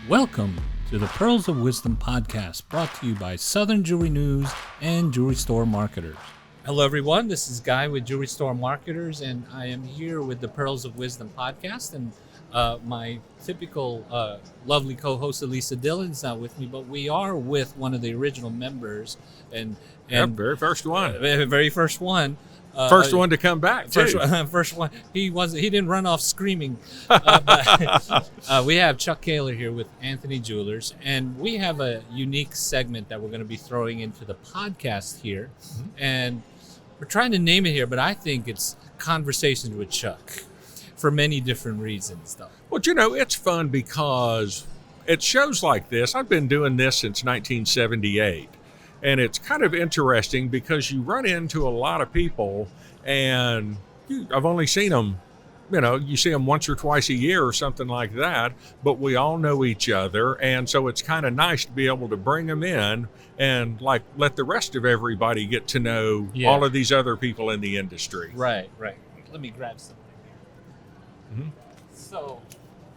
Welcome to the Pearls of Wisdom podcast, brought to you by Southern Jewelry News and Jewelry Store Marketers. Hello, everyone. This is Guy with Jewelry Store Marketers, and I am here with the Pearls of Wisdom podcast. And my typical lovely co-host, Elisa Dillon's not with me, but we are with one of the original members, and very first one. Very first one. First one to come back, too. First one. He didn't run off screaming. But we have Chuck Koehler here with Anthony Jewelers, and we have a unique segment that we're going to be throwing into the podcast here. Mm-hmm. And we're trying to name it here, but I think it's Conversations with Chuck for many different reasons, though. Well, it's fun because at shows like this, I've been doing this since 1978. And it's kind of interesting because you run into a lot of people and I've only seen them, you see them once or twice a year or something like that, but we all know each other. And so it's kind of nice to be able to bring them in and let the rest of everybody get to know all of these other people in the industry. Right. Let me grab something here. Mm-hmm. So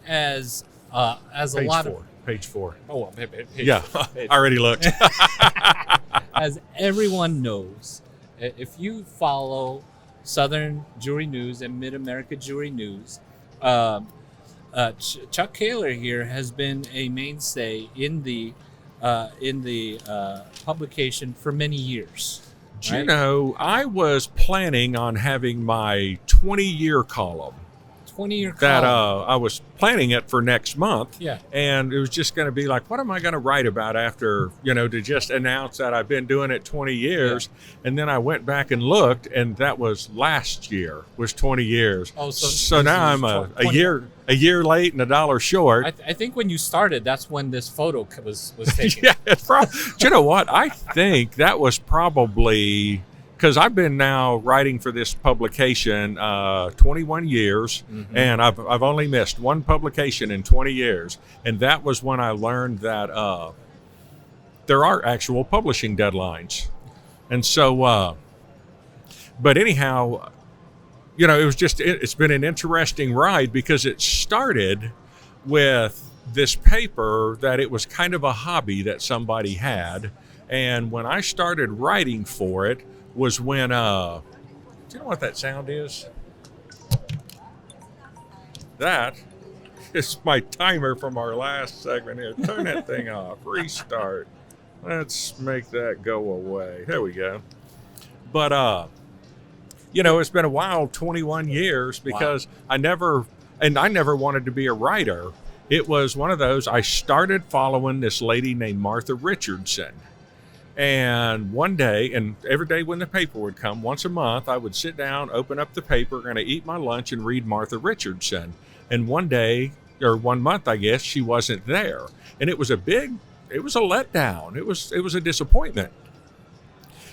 as a lot of... Page 4. Oh, page yeah, 4. I already looked. As everyone knows, if you follow Southern Jewelry News and Mid-America Jewelry News, Chuck Koehler here has been a mainstay in the publication for many years. Right? I was planning on having my 20-year column. 20-year column. That I was planning it for next month. Yeah. And it was just going to be like, what am I going to write about after, to just announce that I've been doing it 20 years. Yeah. And then I went back and looked, and that was last year, was 20 years. Oh, so now I'm a year late and $1 short. I think when you started, that's when this photo was taken. Yeah, do you know what? I think that was probably... Because I've been now writing for this publication 21 years, mm-hmm. and I've only missed one publication in 20 years. And that was when I learned that there are actual publishing deadlines. And so, but anyhow, it's been an interesting ride because it started with this paper that it was kind of a hobby that somebody had. And when I started writing for it, was when, do you know what that sound is? That is my timer from our last segment here. Turn that thing off, restart. Let's make that go away. There we go. But, it's been a wild 21 years because wow. I never wanted to be a writer. It was one of those, I started following this lady named Martha Richardson. And one day, and every day when the paper would come, once a month, I would sit down, open up the paper, going to eat my lunch and read Martha Richardson. And one day, or 1 month, I guess, she wasn't there. And it was a letdown. It was a disappointment.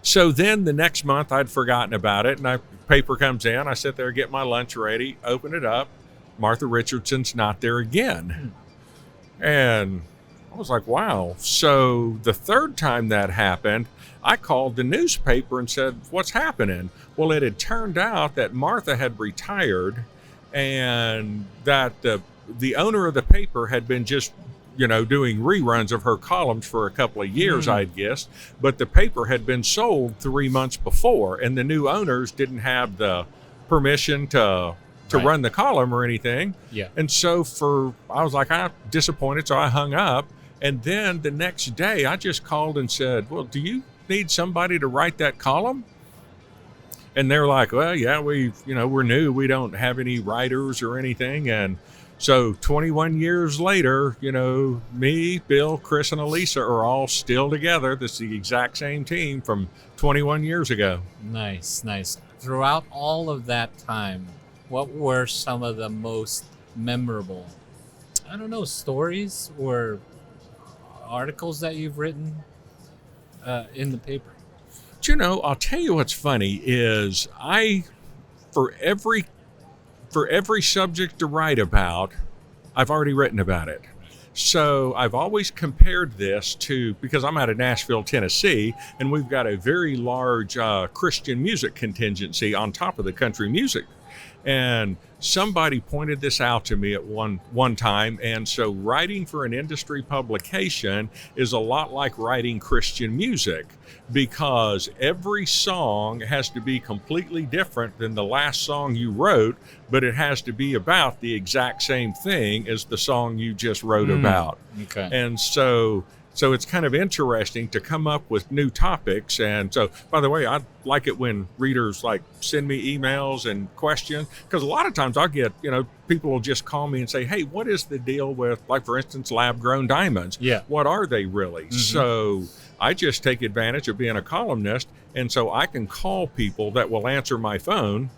So then the next month I'd forgotten about it, and paper comes in, I sit there, get my lunch ready, open it up, Martha Richardson's not there again. And I was like, wow. So the third time that happened, I called the newspaper and said, what's happening? Well, it had turned out that Martha had retired and that the owner of the paper had been just, doing reruns of her columns for a couple of years, I'd guessed. But the paper had been sold 3 months before, and the new owners didn't have the permission to run the column or anything. Yeah. And so I was like, I'm disappointed, so I hung up. And then the next day, I just called and said, well, do you need somebody to write that column? And they're like, well, yeah, we're new. We don't have any writers or anything. And so 21 years later, me, Bill, Chris, and Elisa are all still together. This is the exact same team from 21 years ago. Nice. Throughout all of that time, what were some of the most memorable, stories or articles that you've written in the paper? I'll tell you what's funny is for every subject to write about, I've already written about it. So I've always compared this to, because I'm out of Nashville, Tennessee, and we've got a very large Christian music contingency on top of the country music And somebody pointed this out to me at one time. And so writing for an industry publication is a lot like writing Christian music, because every song has to be completely different than the last song you wrote, but it has to be about the exact same thing as the song you just wrote about. Okay. And so it's kind of interesting to come up with new topics. And so, by the way, I like it when readers like send me emails and questions, because a lot of times I'll get, people will just call me and say, hey, what is the deal with, like, for instance, lab-grown diamonds? Yeah. What are they really? Mm-hmm. So I just take advantage of being a columnist. And so I can call people that will answer my phone,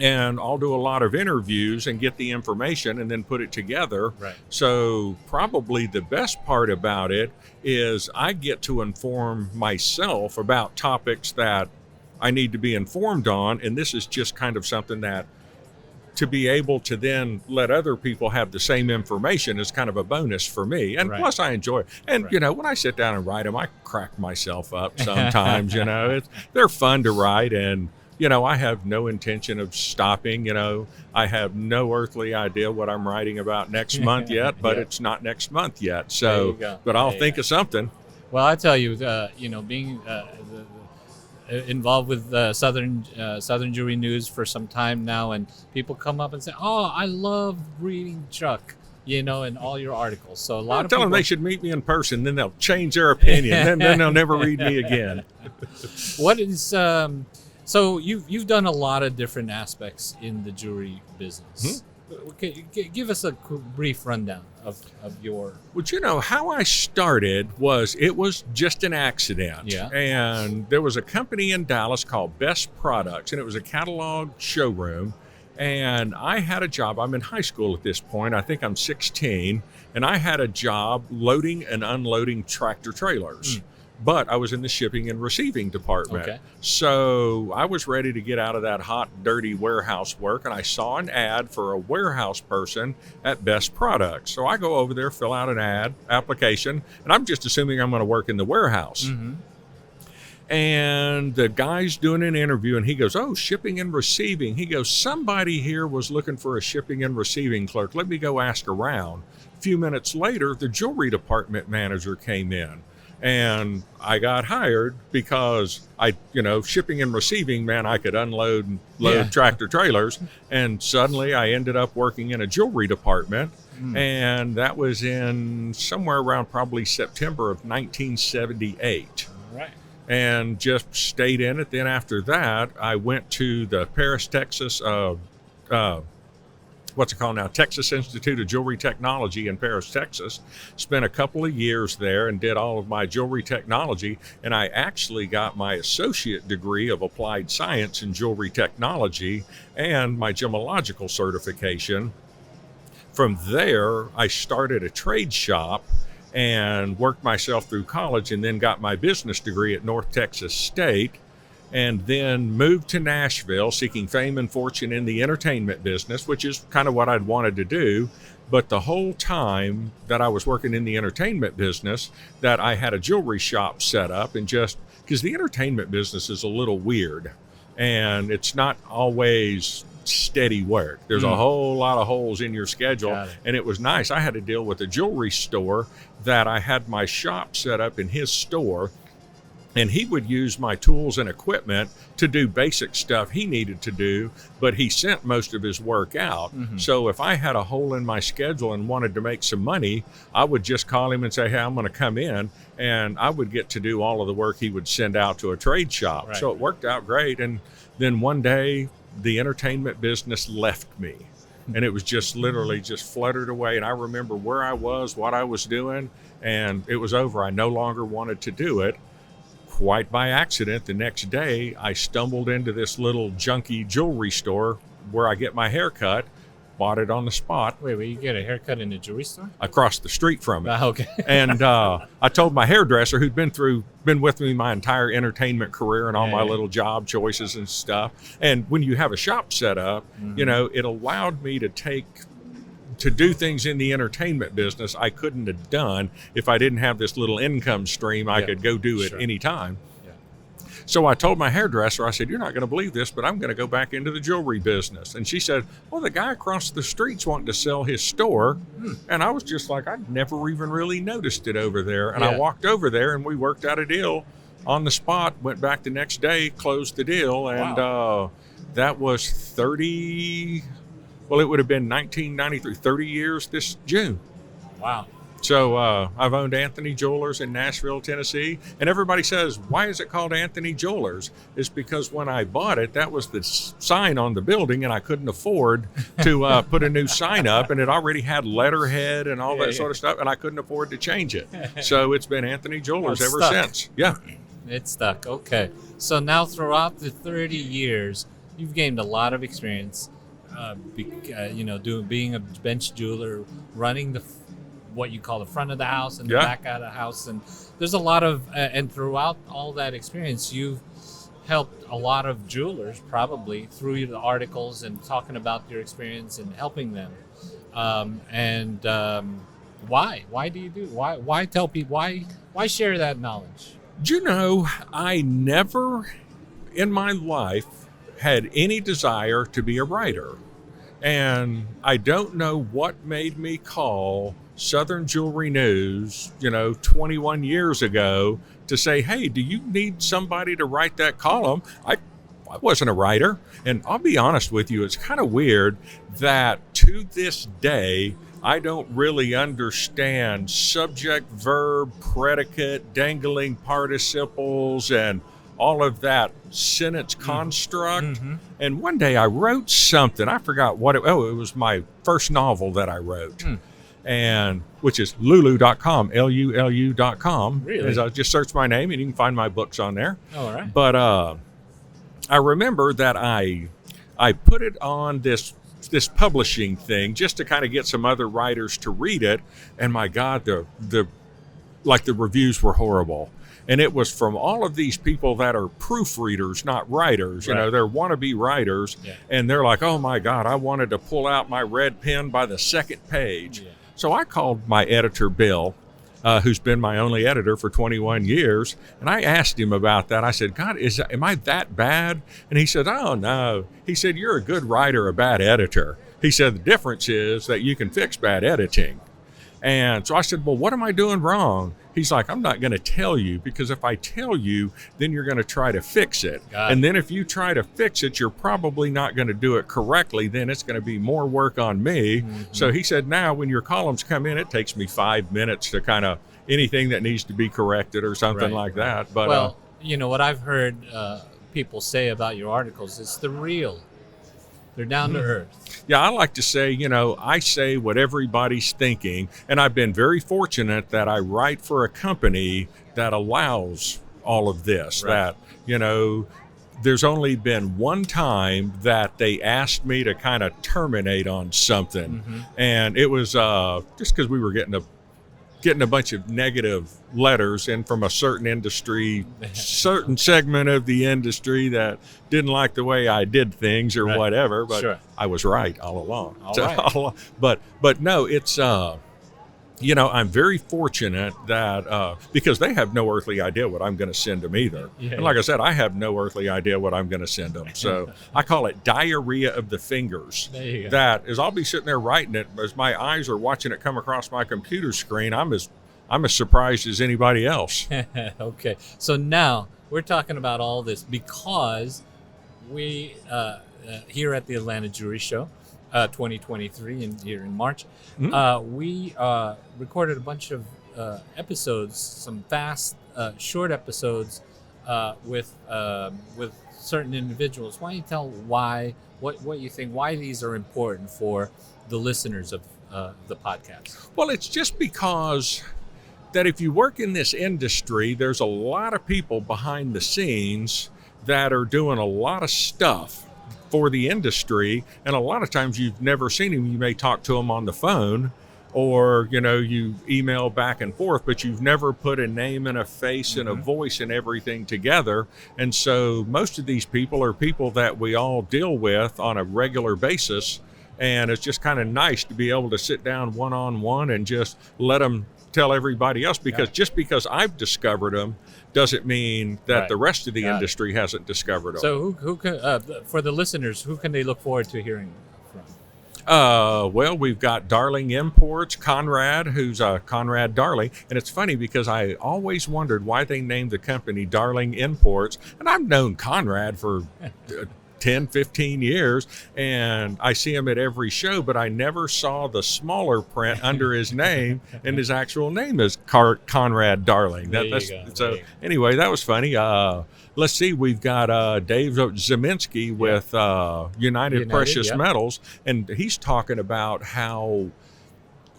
and I'll do a lot of interviews and get the information and then put it together. Right. So probably the best part about it is I get to inform myself about topics that I need to be informed on. And this is just kind of something that, to be able to then let other people have the same information, is kind of a bonus for me. And right. plus I enjoy it. And, right. When I sit down and write them, I crack myself up sometimes. They're fun to write. And I have no intention of stopping. I have no earthly idea what I'm writing about next month yet, but it's not next month yet. So, but I'll think of something. Well, I tell you, being involved with Southern Jewelry News for some time now, and people come up and say, "Oh, I love reading Chuck." In all your articles. So a lot of tell them they should meet me in person, then they'll change their opinion. then they'll never read me again. What is So you've done a lot of different aspects in the jewelry business. Give us a brief rundown of your... Well, how I started was, it was just an accident. Yeah. And there was a company in Dallas called Best Products, and it was a catalog showroom. And I had a job. I'm in high school at this point. I think I'm 16. And I had a job loading and unloading tractor trailers. But I was in the shipping and receiving department. Okay. So I was ready to get out of that hot, dirty warehouse work, and I saw an ad for a warehouse person at Best Products. So I go over there, fill out an application, and I'm just assuming I'm going to work in the warehouse. Mm-hmm. And the guy's doing an interview, and he goes, "Oh, shipping and receiving." He goes, "Somebody here was looking for a shipping and receiving clerk. Let me go ask around." A few minutes later, the jewelry department manager came in. And I got hired because shipping and receiving, man, I could unload and load tractor trailers. And suddenly I ended up working in a jewelry department. And that was in somewhere around probably September of 1978. All right. And just stayed in it. Then after that, I went to the Paris, Texas, what's it called now? Texas Institute of Jewelry Technology in Paris, Texas. Spent a couple of years there and did all of my jewelry technology. And I actually got my associate degree of applied science in jewelry technology and my gemological certification. From there, I started a trade shop and worked myself through college, and then got my business degree at North Texas State. And then moved to Nashville seeking fame and fortune in the entertainment business, which is kind of what I'd wanted to do. But the whole time that I was working in the entertainment business, that I had a jewelry shop set up, and just because the entertainment business is a little weird and it's not always steady work. There's a whole lot of holes in your schedule. And it was nice. I had to deal with a jewelry store that I had my shop set up in his store. And he would use my tools and equipment to do basic stuff he needed to do, but he sent most of his work out. Mm-hmm. So if I had a hole in my schedule and wanted to make some money, I would just call him and say, "Hey, I'm going to come in," and I would get to do all of the work he would send out to a trade shop. Right. So it worked out great. And then one day, the entertainment business left me. And it was just literally just fluttered away. And I remember where I was, what I was doing, and it was over. I no longer wanted to do it. Quite by accident, the next day, I stumbled into this little junky jewelry store where I get my hair cut, bought it on the spot. Wait, you get a haircut in a jewelry store? Across the street from it. Okay. And I told my hairdresser, who'd been with me my entire entertainment career and all my little job choices and stuff. And when you have a shop set up, it allowed me to do things in the entertainment business I couldn't have done if I didn't have this little income stream I could go do at any time. Yeah. So I told my hairdresser, I said, you're not going to believe this, but I'm going to go back into the jewelry business. And she said, well, the guy across the street's wanting to sell his store. And I was just like, I'd never even really noticed it over there. And I walked over there and we worked out a deal on the spot, went back the next day, closed the deal. And that was 30, well, it would have been 1993, 30 years this June. Wow. So I've owned Anthony Jewelers in Nashville, Tennessee. And everybody says, why is it called Anthony Jewelers? It's because when I bought it, that was the sign on the building, and I couldn't afford to put a new sign up. And it already had letterhead and all that sort of stuff, and I couldn't afford to change it. So it's been Anthony Jewelers ever since. Yeah. It's stuck. Okay. So now throughout the 30 years, you've gained a lot of experience, being a bench jeweler, running what you call the front of the house and the back of the house. And there's a lot of, and throughout all that experience, you've helped a lot of jewelers probably through the articles and talking about your experience and helping them. Why do you do, why tell people, why share that knowledge? Do you know, I never in my life had any desire to be a writer. And I don't know what made me call Southern Jewelry News, 21 years ago to say, hey, do you need somebody to write that column? I wasn't a writer. And I'll be honest with you, it's kind of weird that to this day, I don't really understand subject, verb, predicate, dangling participles, and all of that sentence construct. Mm-hmm. And one day I wrote something, I forgot what it was my first novel that I wrote. And which is lulu.com, LULU.com. Really? As I just search my name and you can find my books on there. All right. But I remember that I put it on this publishing thing just to kind of get some other writers to read it. And my God, the reviews were horrible. And it was from all of these people that are proofreaders, not writers. Right. They're wannabe writers. Yeah. And they're like, oh my God, I wanted to pull out my red pen by the second page. Yeah. So I called my editor, Bill, who's been my only editor for 21 years. And I asked him about that. I said, God, am I that bad? And he said, oh, no. He said, you're a good writer, a bad editor. He said, the difference is that you can fix bad editing. And so I said, well, what am I doing wrong? He's like, I'm not going to tell you, because if I tell you, then you're going to try to fix it. And then if you try to fix it, you're probably not going to do it correctly. Then it's going to be more work on me. Mm-hmm. So he said, now when your columns come in, it takes me 5 minutes to kind of anything that needs to be corrected or something like that. But what I've heard people say about your articles is the real. They're down to earth. Yeah, I like to say, I say what everybody's thinking. And I've been very fortunate that I write for a company that allows all of this. Right. That, there's only been one time that they asked me to kind of terminate on something. Mm-hmm. And it was just because we were getting a bunch of negative letters in from a certain industry, certain segment of the industry that didn't like the way I did things or whatever, but I was right all along. But no, it's, I'm very fortunate that, because they have no earthly idea what I'm going to send them either. Yeah, and like I said, I have no earthly idea what I'm going to send them. So I call it diarrhea of the fingers. There you go. That is, I'll be sitting there writing it, as my eyes are watching it come across my computer screen. I'm as surprised as anybody else. Okay. So now we're talking about all this because we, here at the Atlanta Jewelry Show, 2023 and here in March, we recorded a bunch of episodes, some fast, short episodes with certain individuals. Why don't you tell what you think, why these are important for the listeners of the podcast? Well, it's just because that if you work in this industry, there's a lot of people behind the scenes that are doing a lot of stuff for the industry, and a lot of times you've never seen them. You may talk to them on the phone, or you email back and forth, but you've never put a name and a face and a voice and everything together. And so most of these people are people that we all deal with on a regular basis, And it's just kind of nice to be able to sit down one-on-one and just let them tell everybody else, because just because I've discovered them doesn't mean that the rest of the industry hasn't discovered them. So who can, for the listeners, who can they look forward to hearing from? Well, we've got Darling Imports, Conrad, who's Conrad Darling. And it's funny because I always wondered why they named the company Darling Imports. And I've known Conrad for 10, 15 years, and I see him at every show, but I never saw the smaller print under his name, and his actual name is Conrad Darling. Anyway, that was funny. Let's see, we've got Dave Zeminski with United Precious Metals, and he's talking about how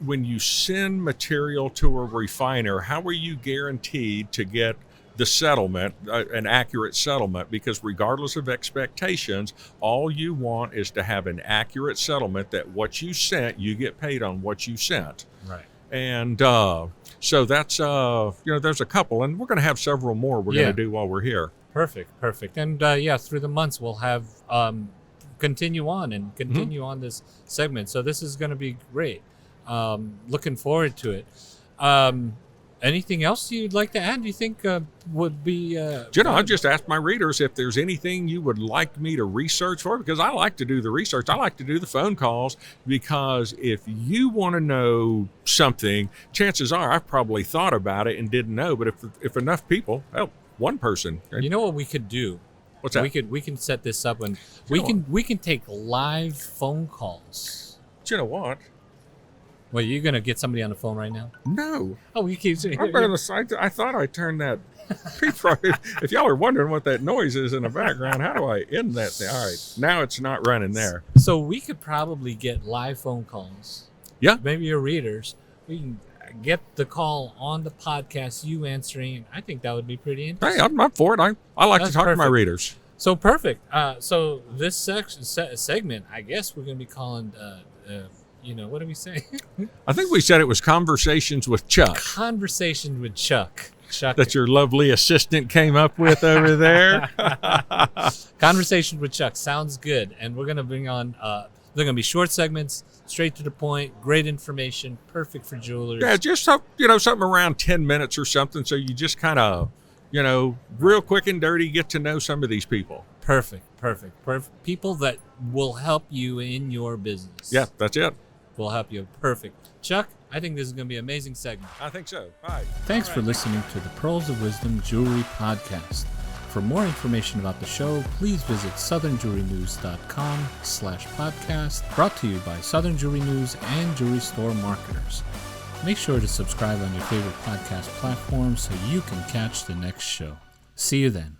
when you send material to a refiner, how are you guaranteed to get the settlement, an accurate settlement? Because regardless of expectations, all you want is to have an accurate settlement, that what you sent, you get paid on what you sent. Right. And so that's, there's a couple, and we're going to have several more we're going to do while we're here. Perfect. And through the months, we'll have continue on this segment. So this is going to be great. Looking forward to it. Anything else you'd like to add? Do you think would be? I've just asked my readers if there's anything you would like me to research for, because I like to do the research. I like to do the phone calls, because if you want to know something, chances are I've probably thought about it and didn't know. But if enough people, one person. You know what we could do? What's that? We can set this up, and we can take live phone calls. Do you know what? Well, you're going to get somebody on the phone right now? No. Oh, you keep saying. I thought I turned that. If y'all are wondering what that noise is in the background, how do I end that thing? All right, now it's not running there. So we could probably get live phone calls. Yeah. Maybe your readers. We can get the call on the podcast, you answering. I think that would be pretty interesting. Hey, I'm up for it. I like to talk to my readers. So perfect. So this segment, I guess we're going to be calling. What do we say? I think we said it was Conversations with Chuck. Conversation with Chuck. That your lovely assistant came up with over there. Conversation with Chuck. Sounds good. And we're going to bring on, they're going to be short segments, straight to the point, great information, perfect for jewelers. Yeah, just something around 10 minutes or something, so you just kind of, real quick and dirty, get to know some of these people. Perfect. People that will help you in your business. Yeah, that's it. Will help you. Perfect. Chuck, I think this is going to be an amazing segment. I think so. Bye. Thanks for listening to the Pearls of Wisdom Jewelry Podcast. For more information about the show, please visit southernjewelrynews.com/podcast, brought to you by Southern Jewelry News and Jewelry Store Marketers. Make sure to subscribe on your favorite podcast platform so you can catch the next show. See you then.